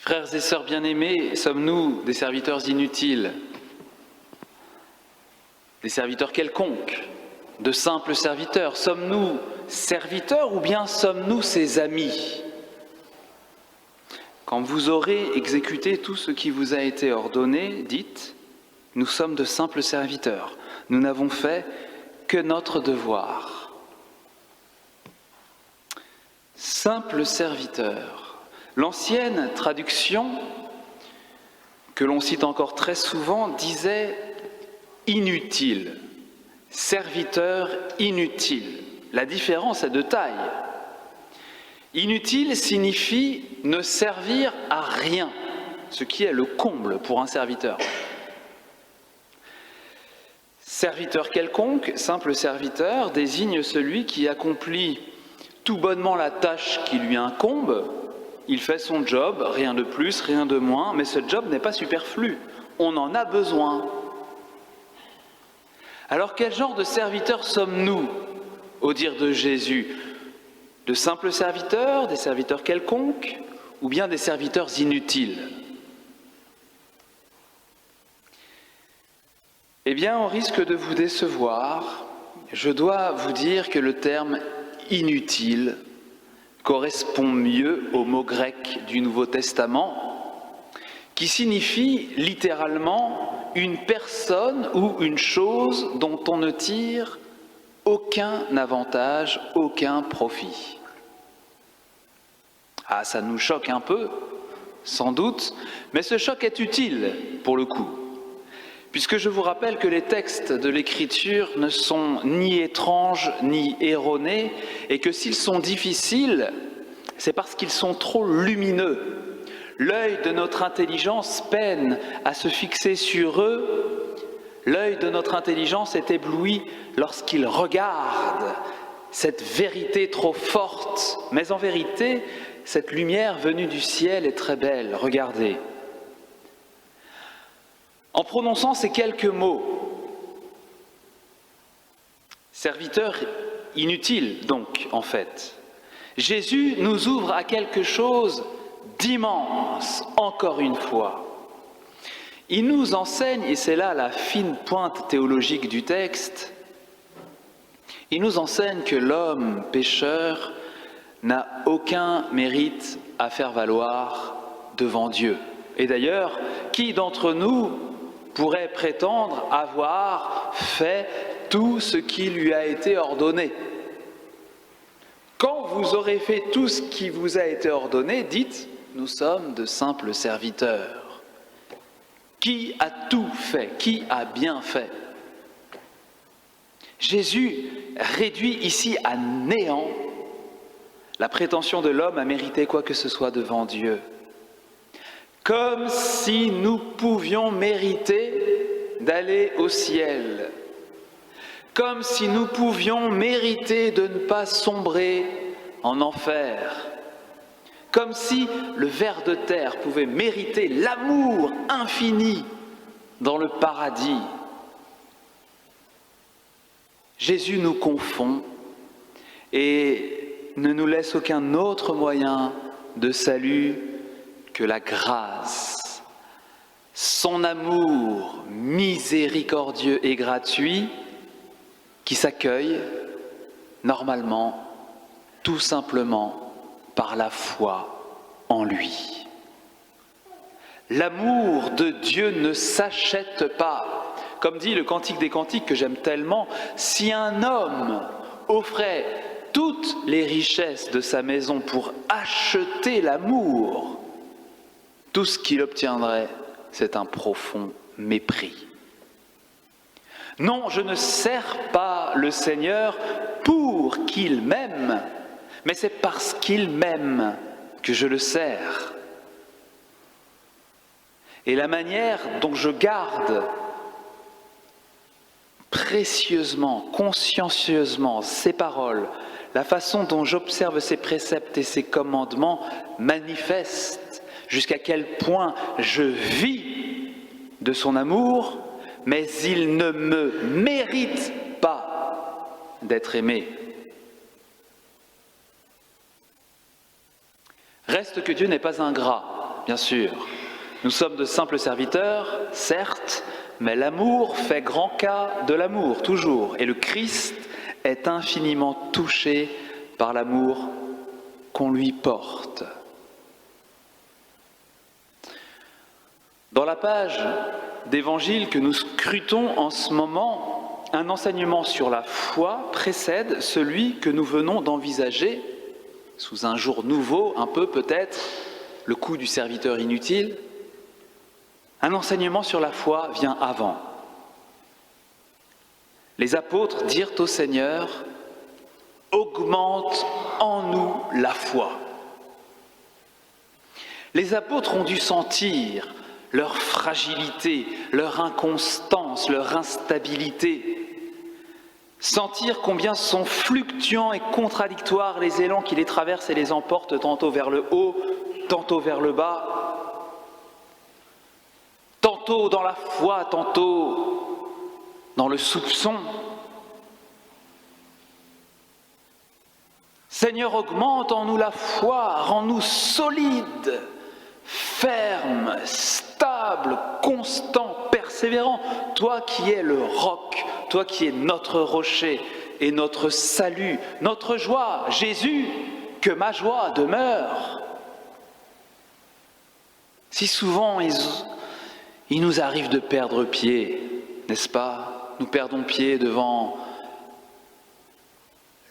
Frères et sœurs bien-aimés, sommes-nous des serviteurs inutiles, des serviteurs quelconques, de simples serviteurs? Sommes-nous serviteurs ou bien sommes-nous ses amis? Quand vous aurez exécuté tout ce qui vous a été ordonné, dites, nous sommes de simples serviteurs, nous n'avons fait que notre devoir. Simple serviteur. L'ancienne traduction, que l'on cite encore très souvent, disait inutile, serviteur inutile. La différence est de taille. Inutile signifie ne servir à rien, ce qui est le comble pour un serviteur. Serviteur quelconque, simple serviteur, désigne celui qui accomplit tout bonnement la tâche qui lui incombe. Il fait son job, rien de plus, rien de moins, mais ce job n'est pas superflu. On en a besoin. Alors quel genre de serviteurs sommes-nous, au dire de Jésus? De simples serviteurs, des serviteurs quelconques, ou bien des serviteurs inutiles? Eh bien, on risque de vous décevoir. Je dois vous dire que le terme « inutile » correspond mieux au mot grec du Nouveau Testament, qui signifie littéralement une personne ou une chose dont on ne tire aucun avantage, aucun profit. Ah, ça nous choque un peu, sans doute, mais ce choc est utile pour le coup, puisque je vous rappelle que les textes de l'Écriture ne sont ni étranges ni erronés, et que s'ils sont difficiles, c'est parce qu'ils sont trop lumineux. L'œil de notre intelligence peine à se fixer sur eux. L'œil de notre intelligence est ébloui lorsqu'il regarde cette vérité trop forte. Mais en vérité, cette lumière venue du ciel est très belle. Regardez. En prononçant ces quelques mots, serviteur inutile donc en fait, Jésus nous ouvre à quelque chose d'immense, encore une fois. Il nous enseigne, et c'est là la fine pointe théologique du texte, il nous enseigne que l'homme pécheur n'a aucun mérite à faire valoir devant Dieu. Et d'ailleurs, qui d'entre nous pourrait prétendre avoir fait tout ce qui lui a été ordonné? Quand vous aurez fait tout ce qui vous a été ordonné, dites, nous sommes de simples serviteurs. Qui a tout fait? Qui a bien fait? Jésus réduit ici à néant la prétention de l'homme à mériter quoi que ce soit devant Dieu. Comme si nous pouvions mériter d'aller au ciel. Comme si nous pouvions mériter de ne pas sombrer en enfer. Comme si le ver de terre pouvait mériter l'amour infini dans le paradis. Jésus nous confond et ne nous laisse aucun autre moyen de salut que la grâce. Son amour miséricordieux et gratuit qui s'accueille normalement, tout simplement, par la foi en lui. L'amour de Dieu ne s'achète pas. Comme dit le Cantique des Cantiques que j'aime tellement, si un homme offrait toutes les richesses de sa maison pour acheter l'amour, tout ce qu'il obtiendrait, c'est un profond mépris. Non, je ne sers pas le Seigneur pour qu'il m'aime, mais c'est parce qu'il m'aime que je le sers. Et la manière dont je garde précieusement, consciencieusement ses paroles, la façon dont j'observe ses préceptes et ses commandements manifeste jusqu'à quel point je vis de son amour, mais il ne me mérite pas d'être aimé. Reste que Dieu n'est pas ingrat. bien sûr. Nous sommes de simples serviteurs, certes, mais l'amour fait grand cas de l'amour, toujours. Et le Christ est infiniment touché par l'amour qu'on lui porte. Dans la page d'évangile que nous scrutons en ce moment, un enseignement sur la foi précède celui que nous venons d'envisager, sous un jour nouveau, un peu peut-être, le coup du serviteur inutile. Un enseignement sur la foi vient avant. Les apôtres dirent au Seigneur, « Augmente en nous la foi ». Les apôtres ont dû sentir leur fragilité, leur inconstance, leur instabilité. Sentir combien sont fluctuants et contradictoires les élans qui les traversent et les emportent tantôt vers le haut, tantôt vers le bas, tantôt dans la foi, tantôt dans le soupçon. Seigneur, augmente en nous la foi, rends-nous solides, fermes, stables, constants, persévérants. Toi qui es le roc, toi qui es notre rocher et notre salut, notre joie. Jésus, que ma joie demeure. Si souvent il nous arrive de perdre pied, n'est-ce pas? Nous perdons pied devant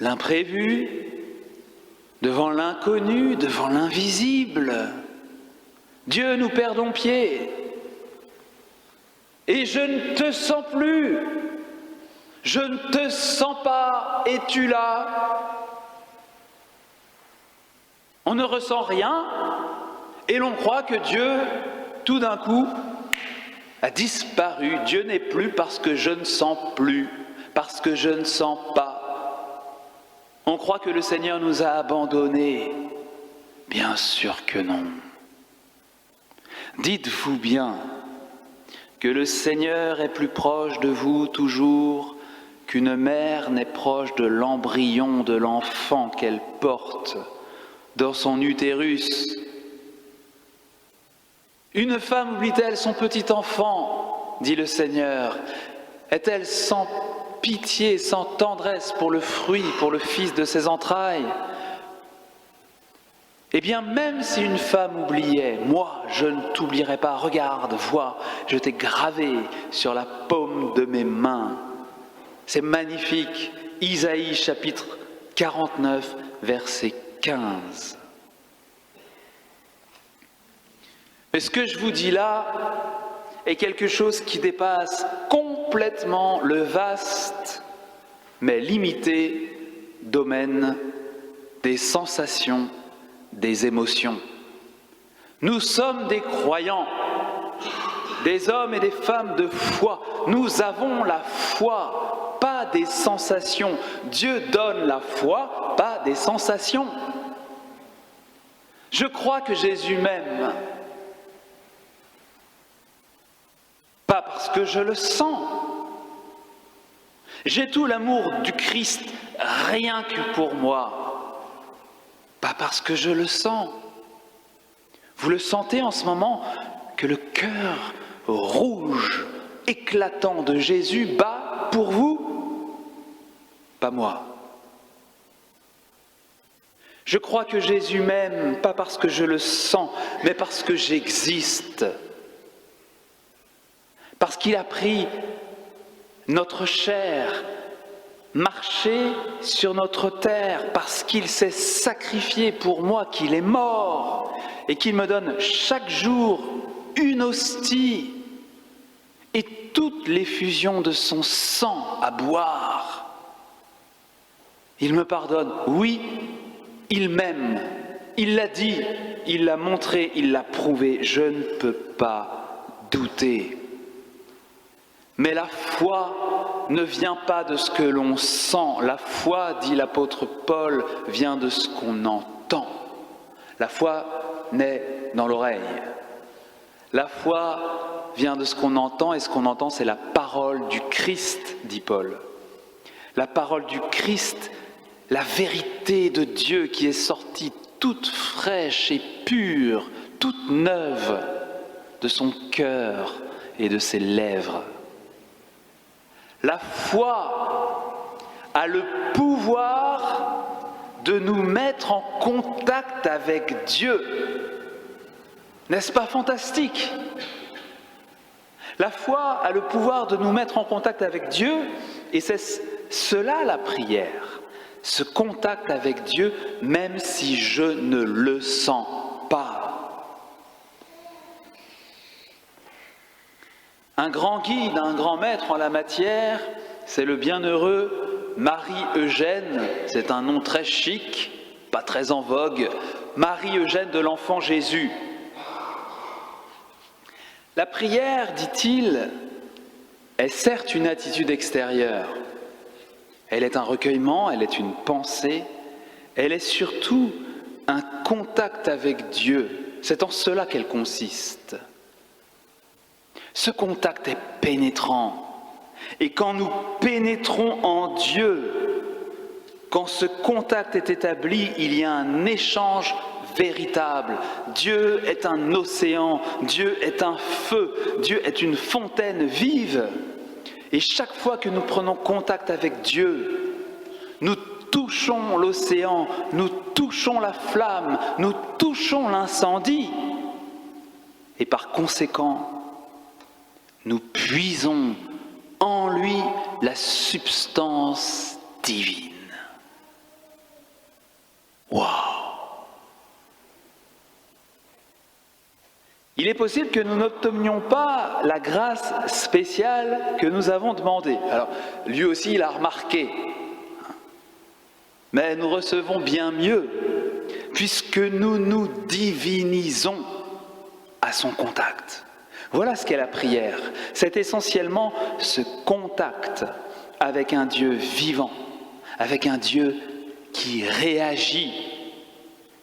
l'imprévu, devant l'inconnu, devant l'invisible. Dieu, nous perdons pied. Et je ne te sens plus. Je ne te sens pas. Es-tu là? On ne ressent rien et l'on croit que Dieu, tout d'un coup, a disparu. Dieu n'est plus parce que je ne sens plus, parce que je ne sens pas. On croit que le Seigneur nous a abandonnés. Bien sûr que non. Dites-vous bien que le Seigneur est plus proche de vous toujours qu'une mère n'est proche de l'embryon de l'enfant qu'elle porte dans son utérus. Une femme oublie-t-elle son petit enfant, dit le Seigneur? Est-elle sans pitié, sans tendresse pour le fruit, pour le fils de ses entrailles? Eh bien, même si une femme oubliait, moi, je ne t'oublierai pas. Regarde, vois, je t'ai gravé sur la paume de mes mains. C'est magnifique. Isaïe, chapitre 49, verset 15. Mais ce que je vous dis là est quelque chose qui dépasse complètement le vaste, mais limité domaine des sensations, des émotions. Nous sommes des croyants, des hommes et des femmes de foi. Nous avons la foi, pas des sensations. Dieu donne la foi, pas des sensations. Je crois que Jésus m'aime, pas parce que je le sens. J'ai tout l'amour du Christ, rien que pour moi, pas parce que je le sens. Vous le sentez en ce moment que le cœur rouge, éclatant de Jésus bat pour vous? Pas moi. Je crois que Jésus m'aime, pas parce que je le sens, mais parce que j'existe. Parce qu'il a pris notre chair, marché sur notre terre, parce qu'il s'est sacrifié pour moi, qu'il est mort, et qu'il me donne chaque jour une hostie et toute l'effusion de son sang à boire. Il me pardonne, oui, il m'aime, il l'a dit, il l'a montré, il l'a prouvé, je ne peux pas douter. Mais la foi ne vient pas de ce que l'on sent. La foi, dit l'apôtre Paul, vient de ce qu'on entend. La foi naît dans l'oreille. La foi vient de ce qu'on entend, et ce qu'on entend, c'est la parole du Christ, dit Paul. La parole du Christ, la vérité de Dieu qui est sortie toute fraîche et pure, toute neuve de son cœur et de ses lèvres. La foi a le pouvoir de nous mettre en contact avec Dieu. N'est-ce pas fantastique ? La foi a le pouvoir de nous mettre en contact avec Dieu, et c'est cela la prière, ce contact avec Dieu, même si je ne le sens pas. Un grand guide, un grand maître en la matière, c'est le bienheureux Marie-Eugène, c'est un nom très chic, pas très en vogue, Marie-Eugène de l'Enfant Jésus. La prière, dit-il, est certes une attitude extérieure. Elle est un recueillement, elle est une pensée, elle est surtout un contact avec Dieu. C'est en cela qu'elle consiste. Ce contact est pénétrant. Et quand nous pénétrons en Dieu, quand ce contact est établi, il y a un échange véritable. Dieu est un océan, Dieu est un feu, Dieu est une fontaine vive. Et chaque fois que nous prenons contact avec Dieu, nous touchons l'océan, nous touchons la flamme, nous touchons l'incendie. Et par conséquent, nous puisons en lui la substance divine. Waouh! Il est possible que nous n'obtenions pas la grâce spéciale que nous avons demandée. Alors, lui aussi, il a remarqué. Mais nous recevons bien mieux, puisque nous nous divinisons à son contact. Voilà ce qu'est la prière. C'est essentiellement ce contact avec un Dieu vivant, avec un Dieu qui réagit,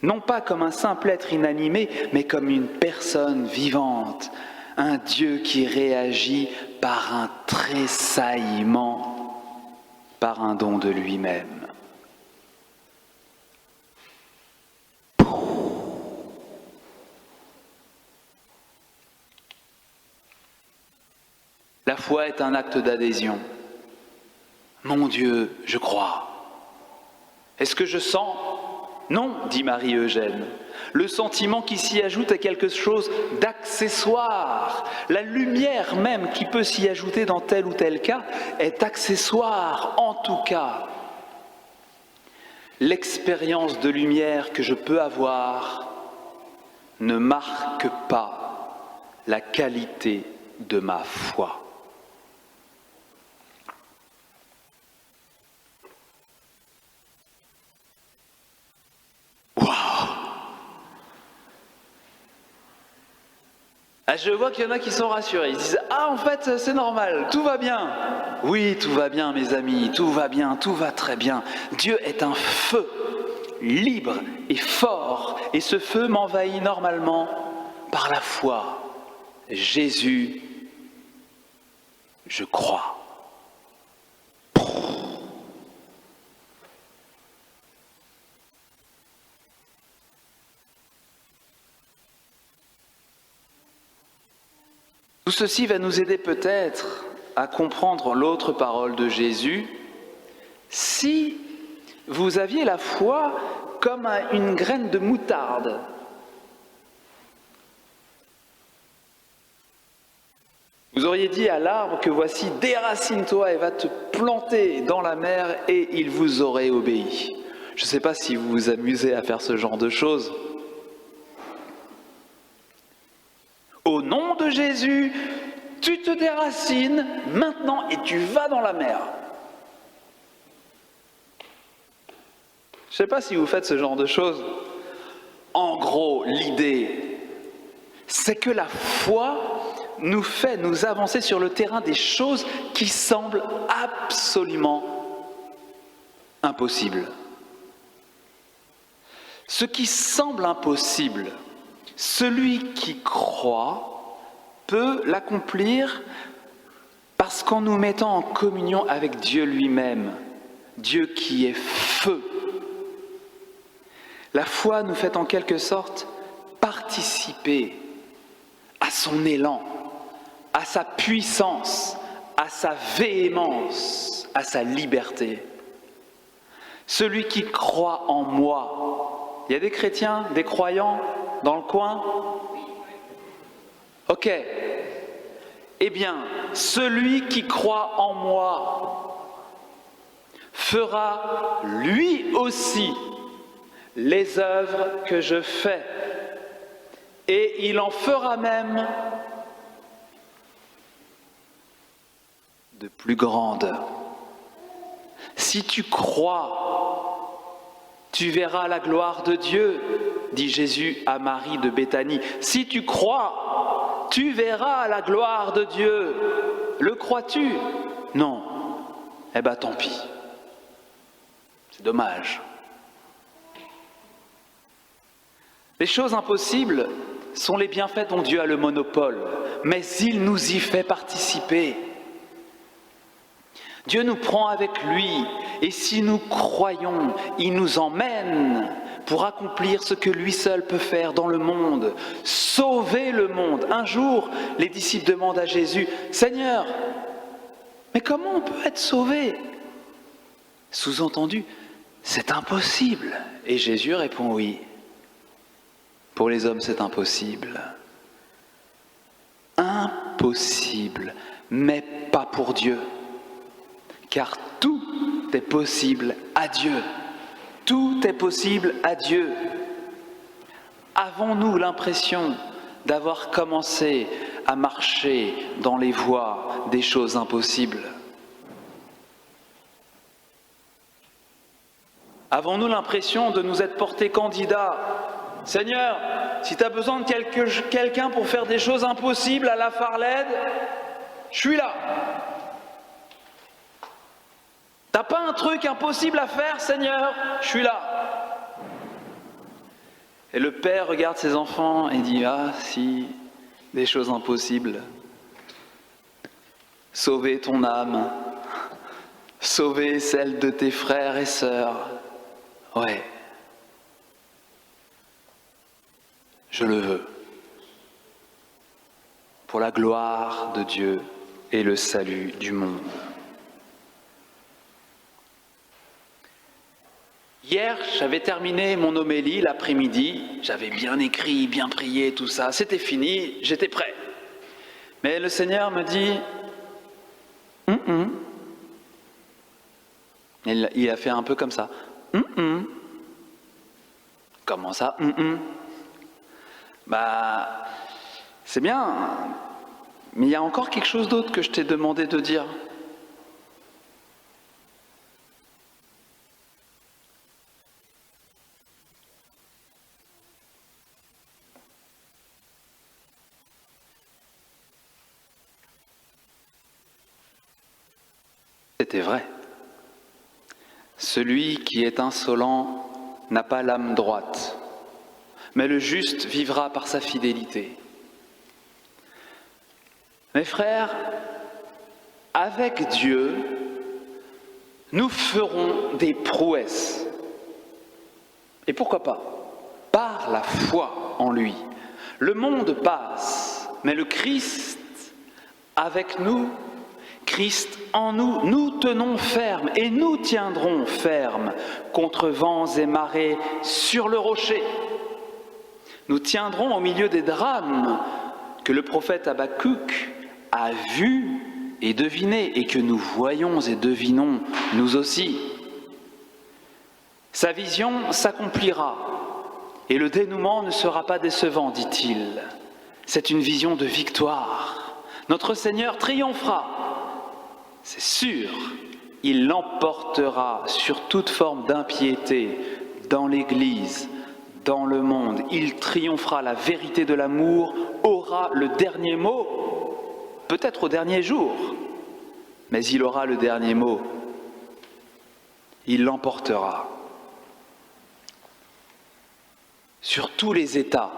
non pas comme un simple être inanimé, mais comme une personne vivante, un Dieu qui réagit par un tressaillement, par un don de lui-même. La foi est un acte d'adhésion. Mon Dieu, je crois. Est-ce que je sens ? Non, dit Marie-Eugène. Le sentiment qui s'y ajoute est quelque chose d'accessoire. La lumière même qui peut s'y ajouter dans tel ou tel cas est accessoire, en tout cas. L'expérience de lumière que je peux avoir ne marque pas la qualité de ma foi. Ah, je vois qu'il y en a qui sont rassurés. Ils disent « Ah, en fait, c'est normal, tout va bien. » Oui, tout va bien, mes amis, tout va bien, tout va très bien. Dieu est un feu, libre et fort, et ce feu m'envahit normalement par la foi. Jésus, je crois. Tout ceci va nous aider peut-être à comprendre l'autre parole de Jésus. Si vous aviez la foi comme une graine de moutarde, vous auriez dit à l'arbre que voici, déracine-toi et va te planter dans la mer et il vous aurait obéi. Je ne sais pas si vous vous amusez à faire ce genre de choses. Au nom de Jésus, tu te déracines maintenant et tu vas dans la mer. Je ne sais pas si vous faites ce genre de choses. En gros, l'idée, c'est que la foi nous fait nous avancer sur le terrain des choses qui semblent absolument impossibles. Ce qui semble impossible, celui qui croit peut l'accomplir parce qu'en nous mettant en communion avec Dieu lui-même, Dieu qui est feu. La foi nous fait en quelque sorte participer à son élan, à sa puissance, à sa véhémence, à sa liberté. Celui qui croit en moi. Il y a des chrétiens, des croyants dans le coin? Ok. Eh bien, celui qui croit en moi fera lui aussi les œuvres que je fais. Et il en fera même de plus grandes. Si tu crois, tu verras la gloire de Dieu, dit Jésus à Marie de Béthanie. Si tu crois, tu verras la gloire de Dieu. Le crois-tu? Non. Eh bien, tant pis. C'est dommage. Les choses impossibles sont les bienfaits dont Dieu a le monopole, mais il nous y fait participer. Dieu nous prend avec lui, et si nous croyons, il nous emmène pour accomplir ce que lui seul peut faire dans le monde, sauver le monde. Un jour, les disciples demandent à Jésus, « Seigneur, mais comment on peut être sauvé ?» Sous-entendu, c'est impossible. Et Jésus répond, « Oui, pour les hommes c'est impossible. » Impossible, mais pas pour Dieu. Car tout est possible à Dieu. Tout est possible à Dieu. Avons-nous l'impression d'avoir commencé à marcher dans les voies des choses impossibles? Avons-nous l'impression de nous être portés candidats? Seigneur, si tu as besoin de quelqu'un pour faire des choses impossibles à la Farled, je suis là. T'as pas un truc impossible à faire, Seigneur? Je suis là. Et le père regarde ses enfants et dit, ah si, des choses impossibles. Sauver ton âme, sauver celle de tes frères et sœurs. Ouais, je le veux. Pour la gloire de Dieu et le salut du monde. Hier, j'avais terminé mon homélie l'après-midi, j'avais bien écrit, bien prié, tout ça, c'était fini, j'étais prêt. Mais le Seigneur me dit, Il a fait un peu comme ça, Comment ça, Bah, c'est bien, mais il y a encore quelque chose d'autre que je t'ai demandé de dire. C'était vrai. Celui qui est insolent n'a pas l'âme droite, mais le juste vivra par sa fidélité. Mes frères, avec Dieu, nous ferons des prouesses. Et pourquoi pas? Par la foi en lui. Le monde passe, mais le Christ avec nous, Christ en nous, nous tenons ferme et nous tiendrons ferme contre vents et marées sur le rocher. Nous tiendrons au milieu des drames que le prophète Habakkuk a vus et devinés et que nous voyons et devinons nous aussi. Sa vision s'accomplira et le dénouement ne sera pas décevant, dit-il. C'est une vision de victoire. Notre Seigneur triomphera. C'est sûr, il l'emportera sur toute forme d'impiété dans l'Église, dans le monde. Il triomphera, la vérité de l'amour aura le dernier mot, peut-être au dernier jour, mais il aura le dernier mot. Il l'emportera sur tous les états.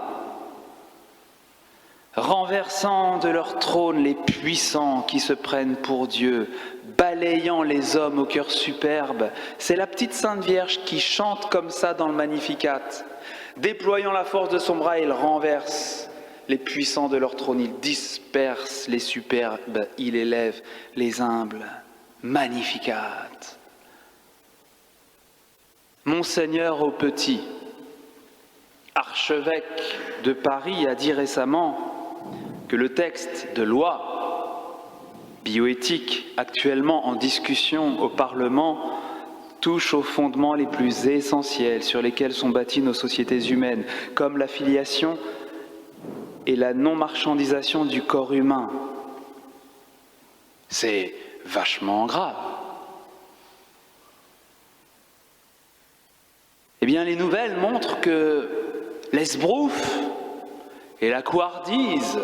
renversant de leur trône les puissants qui se prennent pour Dieu, balayant les hommes au cœur superbe. C'est la petite Sainte Vierge qui chante comme ça dans le Magnificat. Déployant la force de son bras, il renverse les puissants de leur trône, il disperse les superbes, il élève les humbles. Magnificat. Monseigneur au Petit, archevêque de Paris, a dit récemment que le texte de loi bioéthique actuellement en discussion au Parlement touche aux fondements les plus essentiels sur lesquels sont bâties nos sociétés humaines, comme la filiation et la non-marchandisation du corps humain. C'est vachement grave. Eh bien, les nouvelles montrent que l'esbrouf et la couardise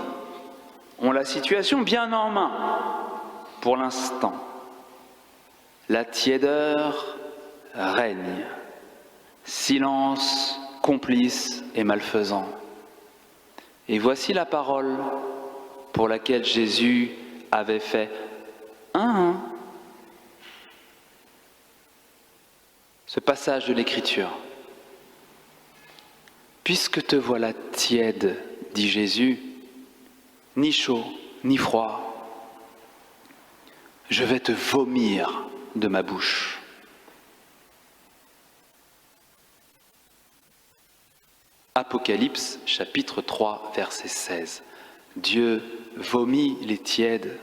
ont la situation bien en main pour l'instant. La tiédeur règne, silence complice et malfaisant. Et voici la parole pour laquelle Jésus avait fait ce passage de l'Écriture. Puisque te voilà tiède, dit Jésus, ni chaud, ni froid, je vais te vomir de ma bouche. Apocalypse, chapitre 3, verset 16. Dieu vomit les tièdes.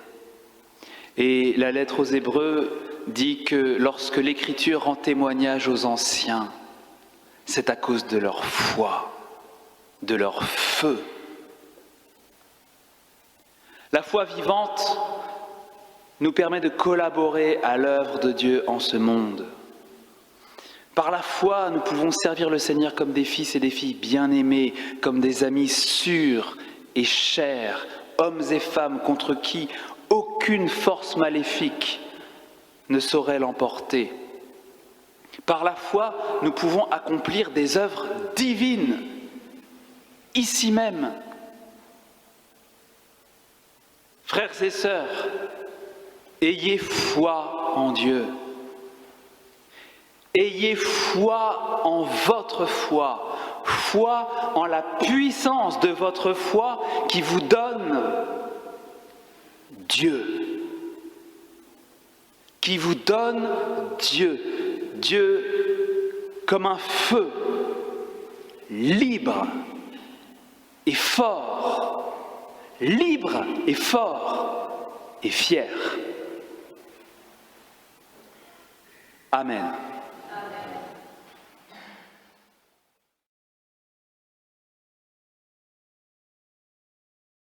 Et la lettre aux Hébreux dit que lorsque l'Écriture rend témoignage aux anciens, c'est à cause de leur foi, de leur feu. La foi vivante nous permet de collaborer à l'œuvre de Dieu en ce monde. Par la foi, nous pouvons servir le Seigneur comme des fils et des filles bien-aimés, comme des amis sûrs et chers, hommes et femmes contre qui aucune force maléfique ne saurait l'emporter. Par la foi, nous pouvons accomplir des œuvres divines, ici même. Frères et sœurs, ayez foi en Dieu. Ayez foi en votre foi, foi en la puissance de votre foi qui vous donne Dieu. Qui vous donne Dieu. Dieu comme un feu, libre et fort, libre et fort et fier. Amen.